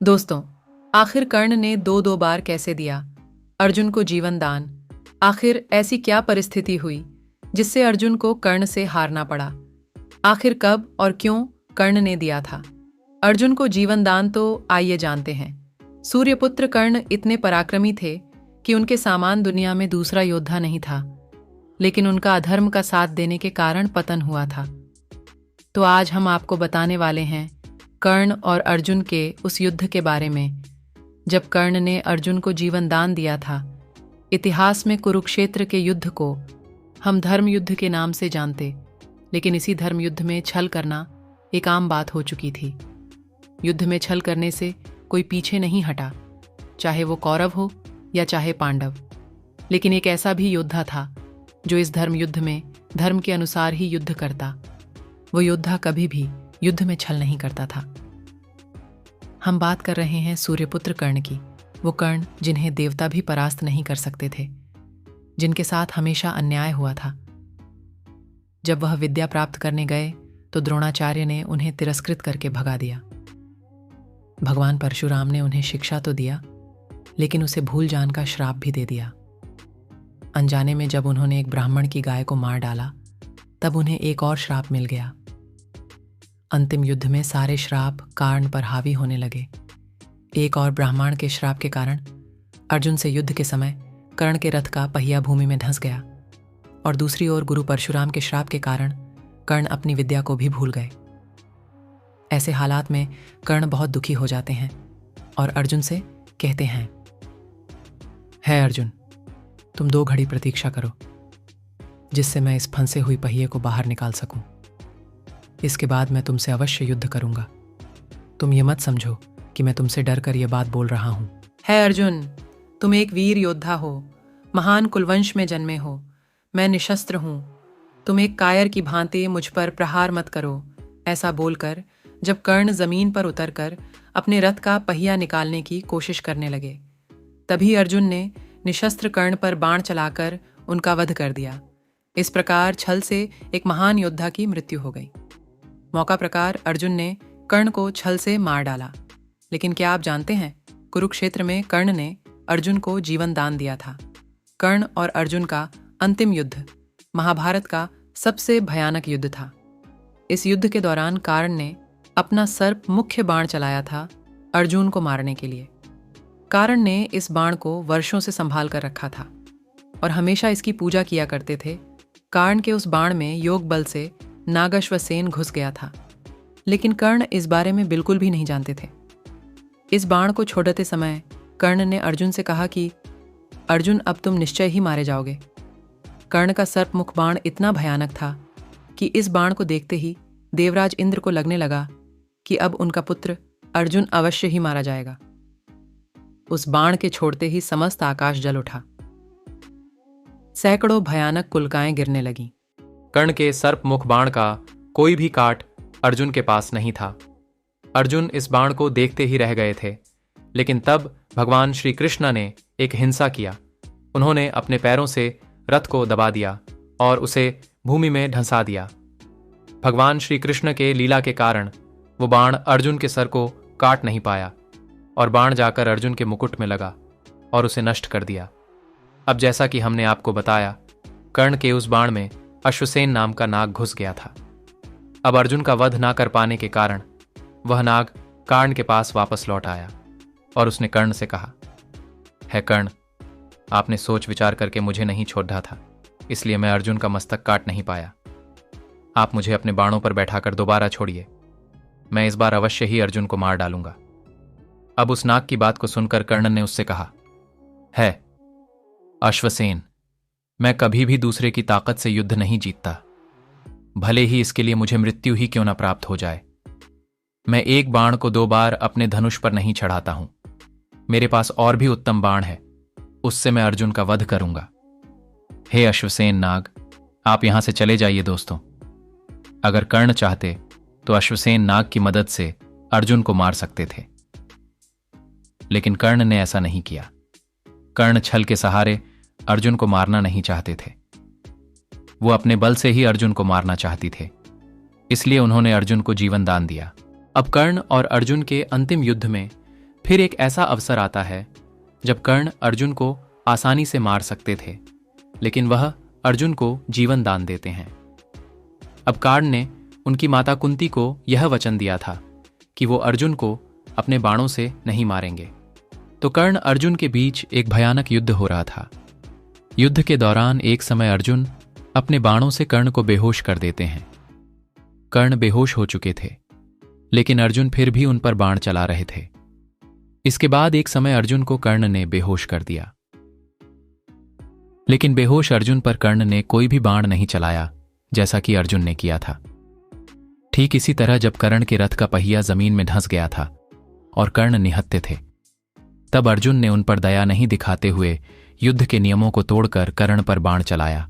दोस्तों, आखिर कर्ण ने दो दो बार कैसे दिया अर्जुन को जीवन दान? आखिर ऐसी क्या परिस्थिति हुई जिससे अर्जुन को कर्ण से हारना पड़ा? आखिर कब और क्यों कर्ण ने दिया था अर्जुन को जीवन दान? तो आइए जानते हैं। सूर्यपुत्र कर्ण इतने पराक्रमी थे कि उनके समान दुनिया में दूसरा योद्धा नहीं था, लेकिन उनका अधर्म का साथ देने के कारण पतन हुआ था। तो आज हम आपको बताने वाले हैं कर्ण और अर्जुन के उस युद्ध के बारे में जब कर्ण ने अर्जुन को जीवन दान दिया था। इतिहास में कुरुक्षेत्र के युद्ध को हम धर्म युद्ध के नाम से जानते, लेकिन इसी धर्म युद्ध में छल करना एक आम बात हो चुकी थी। युद्ध में छल करने से कोई पीछे नहीं हटा, चाहे वो कौरव हो या चाहे पांडव। लेकिन एक ऐसा भी योद्धा था जो इस धर्म युद्ध में धर्म के अनुसार ही युद्ध करता। वो योद्धा कभी भी युद्ध में छल नहीं करता था। हम बात कर रहे हैं सूर्यपुत्र कर्ण की। वो कर्ण जिन्हें देवता भी परास्त नहीं कर सकते थे, जिनके साथ हमेशा अन्याय हुआ था। जब वह विद्या प्राप्त करने गए तो द्रोणाचार्य ने उन्हें तिरस्कृत करके भगा दिया। भगवान परशुराम ने उन्हें शिक्षा तो दिया, लेकिन उसे भूल जान का श्राप भी दे दिया। अनजाने में जब उन्होंने एक ब्राह्मण की गाय को मार डाला, तब उन्हें एक और श्राप मिल गया। अंतिम युद्ध में सारे श्राप कर्ण पर हावी होने लगे। एक और ब्राह्मण के श्राप के कारण अर्जुन से युद्ध के समय कर्ण के रथ का पहिया भूमि में धंस गया, और दूसरी ओर गुरु परशुराम के श्राप के कारण कर्ण अपनी विद्या को भी भूल गए। ऐसे हालात में कर्ण बहुत दुखी हो जाते हैं और अर्जुन से कहते हैं, है अर्जुन, तुम 2 घड़ी प्रतीक्षा करो, जिससे मैं इस फंसे हुई पहिए को बाहर निकाल सकूं। इसके बाद मैं तुमसे अवश्य युद्ध करूंगा। तुम ये मत समझो कि मैं तुमसे डर कर यह बात बोल रहा हूं। है अर्जुन, तुम एक वीर योद्धा हो, महान कुलवंश में जन्मे हो। मैं निशस्त्र हूं। तुम एक कायर की भांति मुझ पर प्रहार मत करो। ऐसा बोलकर जब कर्ण जमीन पर उतरकर अपने रथ का पहिया निकालने की कोशिश करने लगे, तभी अर्जुन ने निशस्त्र कर्ण पर बाण चलाकर उनका वध कर दिया। इस प्रकार छल से एक महान योद्धा की मृत्यु हो गई। मौका प्रकार अर्जुन ने कर्ण को छल से मार डाला। लेकिन क्या आप जानते हैं, कुरुक्षेत्र में कर्ण ने अर्जुन को जीवन दान दिया था। कर्ण और अर्जुन का अंतिम युद्ध महाभारत का सबसे भयानक युद्ध था। इस युद्ध के दौरान कर्ण ने अपना सर्प मुख्य बाण चलाया था अर्जुन को मारने के लिए। कर्ण ने इस बाण को वर्षों से संभाल कर रखा था और हमेशा इसकी पूजा किया करते थे। कर्ण के उस बाण में योग बल से नागश्वसेन घुस गया था, लेकिन कर्ण इस बारे में बिल्कुल भी नहीं जानते थे। इस बाण को छोड़ते समय कर्ण ने अर्जुन से कहा कि अर्जुन, अब तुम निश्चय ही मारे जाओगे। कर्ण का सर्पमुख बाण इतना भयानक था कि इस बाण को देखते ही देवराज इंद्र को लगने लगा कि अब उनका पुत्र अर्जुन अवश्य ही मारा जाएगा। उस बाण के छोड़ते ही समस्त आकाश जल उठा। सैकड़ों भयानक कुलकाएं गिरने लगीं। कर्ण के सर्पमुख बाण का कोई भी काट अर्जुन के पास नहीं था। अर्जुन इस बाण को देखते ही रह गए थे। लेकिन तब भगवान श्री कृष्ण ने एक हिंसा किया। उन्होंने अपने पैरों से रथ को दबा दिया और उसे भूमि में ढंसा दिया। भगवान श्री कृष्ण के लीला के कारण वो बाण अर्जुन के सर को काट नहीं पाया और बाण जाकर अर्जुन के मुकुट में लगा और उसे नष्ट कर दिया। अब जैसा कि हमने आपको बताया, कर्ण के उस बाण में अश्वसेन नाम का नाग घुस गया था। अब अर्जुन का वध ना कर पाने के कारण वह नाग कर्ण के पास वापस लौट आया और उसने कर्ण से कहा, है कर्ण, आपने सोच विचार करके मुझे नहीं छोड़ा था, इसलिए मैं अर्जुन का मस्तक काट नहीं पाया। आप मुझे अपने बाणों पर बैठाकर दोबारा छोड़िए। मैं इस बार अवश्य ही अर्जुन को मार डालूंगा। अब उस नाग की बात को सुनकर कर्ण ने उससे कहा, है अश्वसेन, मैं कभी भी दूसरे की ताकत से युद्ध नहीं जीतता, भले ही इसके लिए मुझे मृत्यु ही क्यों ना प्राप्त हो जाए। मैं एक बाण को 2 बार अपने धनुष पर नहीं चढ़ाता हूं। मेरे पास और भी उत्तम बाण है, उससे मैं अर्जुन का वध करूंगा। हे अश्वसेन नाग, आप यहां से चले जाइए। दोस्तों, अगर कर्ण चाहते तो अश्वसेन नाग की मदद से अर्जुन को मार सकते थे, लेकिन कर्ण ने ऐसा नहीं किया। कर्ण छल के सहारे अर्जुन को मारना नहीं चाहते थे। वो अपने बल से ही अर्जुन को मारना चाहती थे, इसलिए उन्होंने अर्जुन को जीवन दान दिया। अब कर्ण और अर्जुन के अंतिम युद्ध में फिर एक ऐसा अवसर आता है जब कर्ण अर्जुन को आसानी से मार सकते थे, लेकिन वह अर्जुन को जीवन दान देते हैं। अब कर्ण ने उनकी माता कुंती को यह वचन दिया था कि वो अर्जुन को अपने बाणों से नहीं मारेंगे। तो कर्ण अर्जुन के बीच एक भयानक युद्ध हो रहा था। युद्ध के दौरान एक समय अर्जुन अपने बाणों से कर्ण को बेहोश कर देते हैं। कर्ण बेहोश हो चुके थे, लेकिन अर्जुन फिर भी उन पर बाण चला रहे थे। इसके बाद एक समय अर्जुन को कर्ण ने बेहोश कर दिया, लेकिन बेहोश अर्जुन पर कर्ण ने कोई भी बाण नहीं चलाया, जैसा कि अर्जुन ने किया था। ठीक इसी तरह जब कर्ण के रथ का पहिया जमीन में धंस गया था और कर्ण निहत्थे थे, तब अर्जुन ने उन पर दया नहीं दिखाते हुए युद्ध के नियमों को तोड़कर कर्ण पर बाण चलाया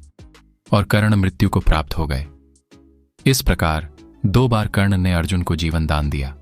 और कर्ण मृत्यु को प्राप्त हो गए। इस प्रकार 2 बार कर्ण ने अर्जुन को जीवन दान दिया।